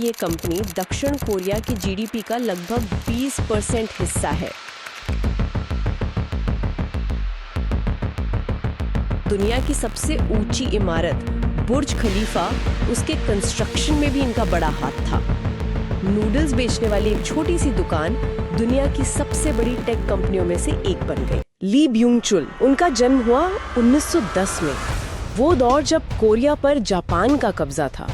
ये कंपनी दक्षिण कोरिया की जीडीपी का लगभग 20% हिस्सा है। दुनिया की सबसे ऊंची इमारत बुर्ज खलीफा, उसके कंस्ट्रक्शन में भी इनका बड़ा हाथ था। नूडल्स बेचने वाली एक छोटी सी दुकान दुनिया की सबसे बड़ी टेक कंपनियों में से एक बन गई। ली ब्यूंग चुल, उनका जन्म हुआ 1910 में। वो दौर जब कोरिया पर जापान का कब्जा था।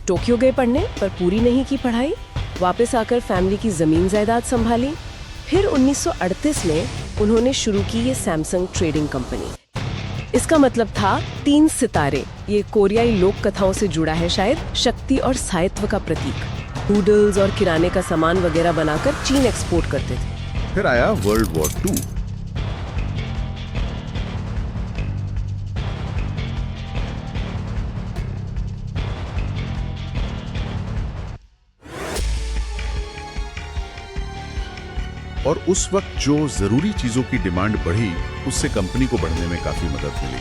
टोक्यो गए पढ़ने, पर पूरी नहीं की पढ़ाई। वापस आकर फैमिली की जमीन जायदाद संभाली। फिर 1938 में उन्होंने शुरू की ये सैमसंग ट्रेडिंग कंपनी। इसका मतलब था 3 सितारे। ये कोरियाई लोक कथाओं से जुड़ा है, शायद शक्ति और स्थायित्व का प्रतीक। नूडल्स और किराने का सामान वगैरह बनाकर चीन एक्सपोर्ट करते थे। फिर आया वर्ल्ड वॉर 2। और उस वक्त जो जरूरी चीजों की डिमांड बढ़ी, उससे कंपनी को बढ़ने में काफी मदद मिली।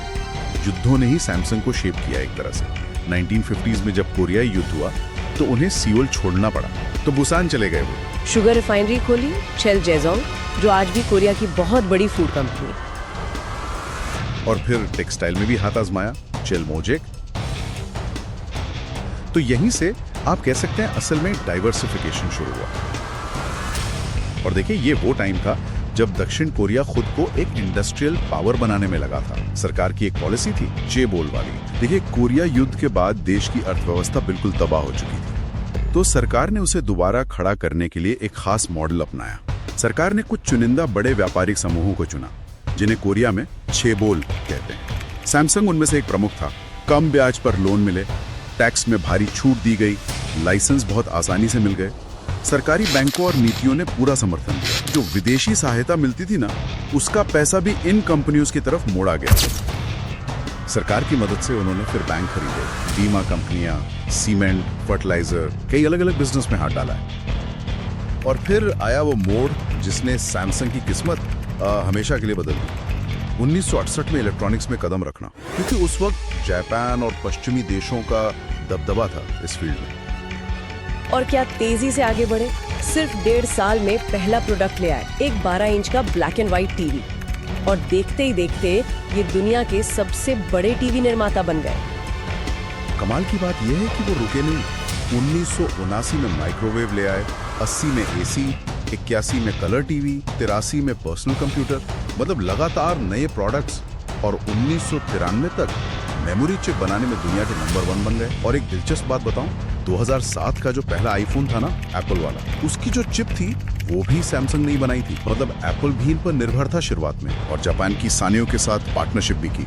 युद्धों ने ही सैमसंग को शेप किया एक तरह से। 1950s में जब कोरियाई युद्ध हुआ तो उन्हें सियोल छोड़ना पड़ा, तो बुसान चले गए वो। शुगर रिफाइनरी खोली चेल जेजोंग, जो आज भी कोरिया की बहुत बड़ी फूड कंपनी। और फिर टेक्सटाइल में भी हाथ आजमाया, चेल मोजेक। तो यहीं से आप कह सकते हैं असल में डाइवर्सिफिकेशन शुरू हुआ। और देखिए, ये वो टाइम था जब दक्षिण कोरिया खुद को एक इंडस्ट्रियल पावर बनाने में लगा था। सरकार की एक पॉलिसी थी चेबोल वाली। देखिए, कोरिया युद्ध के बाद देश की अर्थव्यवस्था बिल्कुल तबाह हो चुकी थी, तो सरकार ने उसे दोबारा खड़ा करने के लिए एक खास मॉडल अपनाया। सरकार ने कुछ चुनिंदा बड़े व्यापारिक समूहों को चुना, जिन्हें कोरिया में चेबोल कहते हैं। सैमसंग उनमें से एक प्रमुख था। कम ब्याज पर लोन मिले, टैक्स में भारी छूट दी गई, लाइसेंस बहुत आसानी से मिल गए। सरकारी बैंकों और नीतियों ने पूरा समर्थन दिया। जो विदेशी सहायता मिलती थी ना, उसका पैसा भी इन कंपनियों की तरफ मोड़ा गया। सरकार की मदद से उन्होंने फिर बैंक खरीदे, बीमा कंपनियां, सीमेंट, फर्टिलाइजर, कई अलग अलग बिजनेस में हाथ डाला है। और फिर आया वो मोड़ जिसने सैमसंग की किस्मत हमेशा के लिए बदल दी। 1968 में इलेक्ट्रॉनिक्स में कदम रखना, क्योंकि उस वक्त जापान और पश्चिमी देशों का दबदबा था इस फील्ड में। और क्या तेजी से आगे बढ़े। सिर्फ 1.5 साल में पहला प्रोडक्ट ले आए, एक 12 इंच का ब्लैक एंड व्हाइट टीवी। और देखते ही देखते ये दुनिया के सबसे बड़े टीवी निर्माता बन गए। कमाल की बात यह है कि वो रुके नहीं। 1979 में माइक्रोवेव ले आए, 80 में एसी, 81 में कलर टीवी, 83 में पर्सनल कंप्यूटर। मतलब लगातार नए प्रोडक्ट्स। और 1993 तक मेमोरी चिप बनाने में दुनिया के नंबर 1 बन गए। और एक दिलचस्प बात बताऊं, 2007 का जो पहला आईफोन था ना, एप्पल वाला, उसकी जो चिप थी वो भी सैमसंग ने ही बनाई थी। मतलब एप्पल भी इन पर निर्भर था शुरुआत में। और जापान की सानियो के साथ पार्टनरशिप भी की,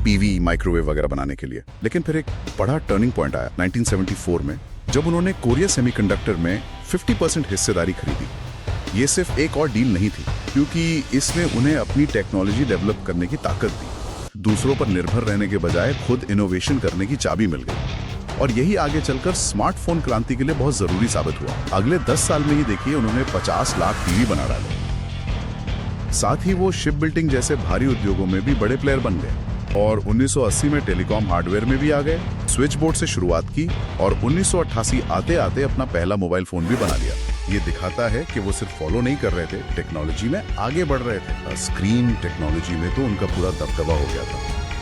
पीवी, माइक्रोवेव वगैरह बनाने के लिए। लेकिन फिर एक बड़ा टर्निंग पॉइंट आया 1974 में, जब उन्होंने कोरिया सेमीकंडक्टर में 50% हिस्सेदारी खरीदी। ये सिर्फ एक और डील नहीं थी, क्योंकि इसने उन्हें अपनी टेक्नोलॉजी डेवलप करने की ताकत दी। दूसरों पर निर्भर रहने के बजाय खुद इनोवेशन करने की चाबी मिल गई। और यही आगे चलकर स्मार्टफोन क्रांति के लिए बहुत जरूरी साबित हुआ। अगले 10 साल में ही देखिए, उन्होंने 50 लाख टीवी बना डाले। साथ ही वो शिप बिल्डिंग जैसे भारी उद्योगों में भी बड़े प्लेयर बन गए। और 1980 में टेलीकॉम हार्डवेयर में भी आ गए, स्विच बोर्ड से शुरुआत की, और 1988 आते आते अपना पहला मोबाइल फोन भी बना लिया। ये दिखाता है कि वो सिर्फ फॉलो नहीं कर रहे थे, टेक्नोलॉजी में आगे बढ़ रहे थे। स्क्रीन टेक्नोलॉजी में तो उनका पूरा दबदबा हो गया था।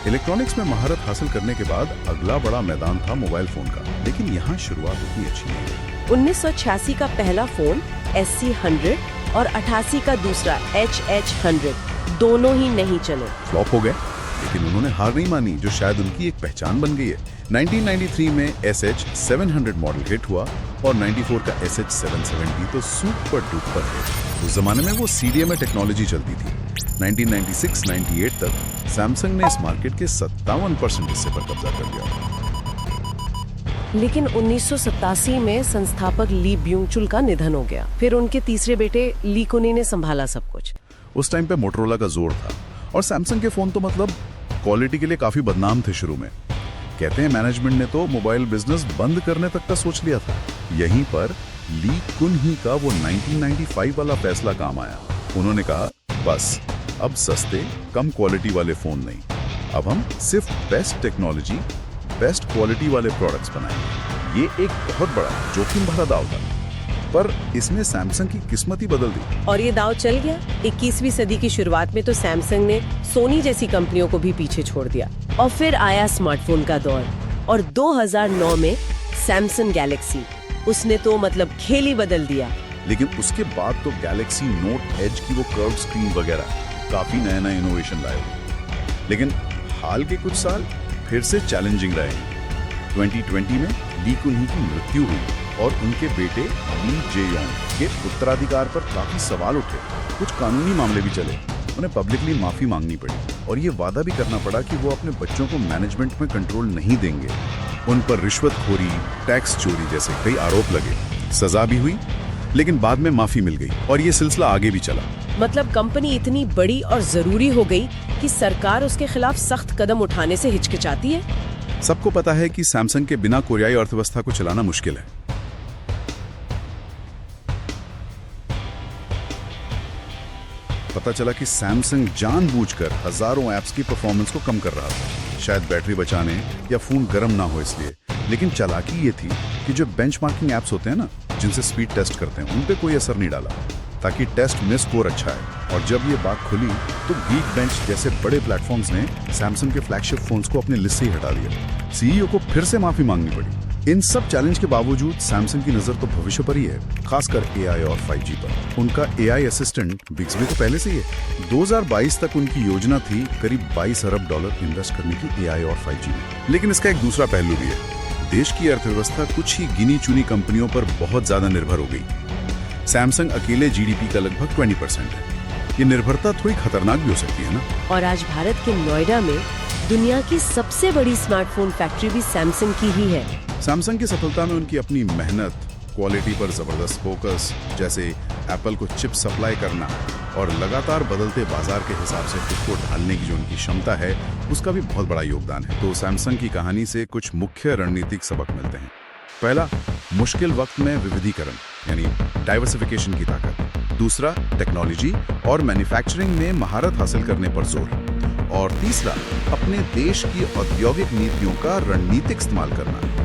इलेक्ट्रॉनिक्स में महारत हासिल करने के बाद अगला बड़ा मैदान था मोबाइल फोन का। लेकिन यहाँ शुरुआत उतनी अच्छी नहीं रही। 1986 का पहला फोन SC100 और 88 का दूसरा HH100 दोनों ही नहीं चले, फ्लॉप हो गए। लेकिन उन्होंने हार नहीं मानी, जो शायद उनकी एक पहचान बन गई है। 1993 में SH700 मॉडल हिट हुआ, और 94 का SH770 तो सुपर डुपर हिट। उस जमाने में वो CDMA टेक्नोलॉजी चलती थी। 1996-98 तक सैमसंग ने इस मार्केट के 57% हिस्से पर कब्जा कर लिया। लेकिन 1987 में संस्थापक ली ब्यूंग चुल का निधन हो गया। फिर उनके तीसरे बेटे ली कुनी ने संभाला सब कुछ। उस टाइम पे मोटरोला का जोर था, और सैमसंग के फोन तो मतलब क्वालिटी के लिए काफी बदनाम थे शुरू में। कहते हैं मैनेजमेंट ने तो मोबाइल बिजनेस बंद करने तक का सोच लिया था। यहीं पर ली कुन ही का वो 1995 वाला फैसला काम आया। उन्होंने कहा, बस अब सस्ते कम क्वालिटी वाले फोन नहीं, अब हम सिर्फ बेस्ट टेक्नोलॉजी, बेस्ट क्वालिटी वाले प्रोडक्ट्स बनाएंगे। ये एक बहुत बड़ा जोखिम भरा दाव था, पर इसमें सैमसंग की किस्मत ही बदल दी। और ये दाव चल गया। 21वीं सदी की शुरुआत में तो सैमसंग ने सोनी जैसी कंपनियों को भी पीछे छोड़ दिया, और फिर आया स्मार्टफोन का दौर, और 2009 में सैमसंग गैलेक्सी, उसने तो मतलब खेल ही बदल दिया। लेकिन उसके बाद तो गैलेक्सी नोट एज की वो कर्व स्क्रीन वगैरह काफी नया नया इनोवेशन लाए। लेकिन हाल के कुछ साल फिर से चैलेंजिंग रहे। 2020 में ली कुनही की मृत्यु हुई और उनके बेटे ली जे-योंग के उत्तराधिकार पर काफी सवाल उठे। कुछ कानूनी मामले भी चले, उन्हें पब्लिकली माफी मांगनी पड़ी और ये वादा भी करना पड़ा कि वो अपने बच्चों को मैनेजमेंट में कंट्रोल नहीं देंगे। उन पर रिश्वतखोरी, टैक्स चोरी जैसे कई आरोप लगे, सजा भी हुई, लेकिन बाद में माफी मिल गई और ये सिलसिला आगे भी चला। मतलब कंपनी इतनी बड़ी और जरूरी हो गई कि सरकार उसके खिलाफ सख्त कदम उठाने से हिचकिचाती है। सबको पता है कि सैमसंग के बिना कोरियाई अर्थव्यवस्था को चलाना मुश्किल है। पता चला कि सैमसंग जानबूझकर हजारों ऐप्स की परफॉर्मेंस को कम कर रहा था, शायद बैटरी बचाने या फोन गर्म ना हो इसलिए। लेकिन चालाकी ये थी कि जो बेंचमार्किंग ऐप्स होते हैं ना, जिनसे स्पीड टेस्ट करते हैं, उन पे कोई असर नहीं डाला, ताकि टेस्ट में स्कोर अच्छा है। और जब ये बात खुली तो Geekbench जैसे बड़े प्लेटफॉर्म्स ने सैमसंग के फ्लैगशिप फोन्स को अपनी लिस्ट से ही हटा दिया। सीईओ को फिर से माफी मांगनी पड़ी। इन सब चैलेंज के बावजूद सैमसंग की नजर तो भविष्य पर ही है, खासकर एआई और 5G पर। उनका एआई असिस्टेंट बिक्सबी तो पहले से ही है। 2022 तक उनकी योजना थी करीब $22 अरब इन्वेस्ट करने की एआई और 5G में। लेकिन इसका एक दूसरा पहलू भी है। देश की अर्थव्यवस्था कुछ ही गिनी चुनी कंपनियों पर बहुत ज्यादा निर्भर हो गई। सैमसंग अकेले जीडीपी का लगभग 20% है। ये निर्भरता थोड़ी खतरनाक भी हो सकती है ना। और आज भारत के नोएडा में दुनिया की सबसे बड़ी स्मार्टफोन फैक्ट्री भी सैमसंग की ही है। सैमसंग की सफलता में उनकी अपनी मेहनत, क्वालिटी पर जबरदस्त फोकस, जैसे एप्पल को चिप सप्लाई करना और लगातार बदलते बाजार के हिसाब से खुद को ढालने की जो उनकी क्षमता है, उसका भी बहुत बड़ा योगदान है। तो सैमसंग की कहानी से कुछ मुख्य रणनीतिक सबक मिलते हैं। पहला, मुश्किल वक्त में विविधीकरण यानी डाइवर्सिफिकेशन की ताकत। दूसरा, टेक्नोलॉजी और मैन्युफैक्चरिंग में महारत हासिल करने पर जोर। और तीसरा, अपने देश की औद्योगिक नीतियों का रणनीतिक इस्तेमाल करना।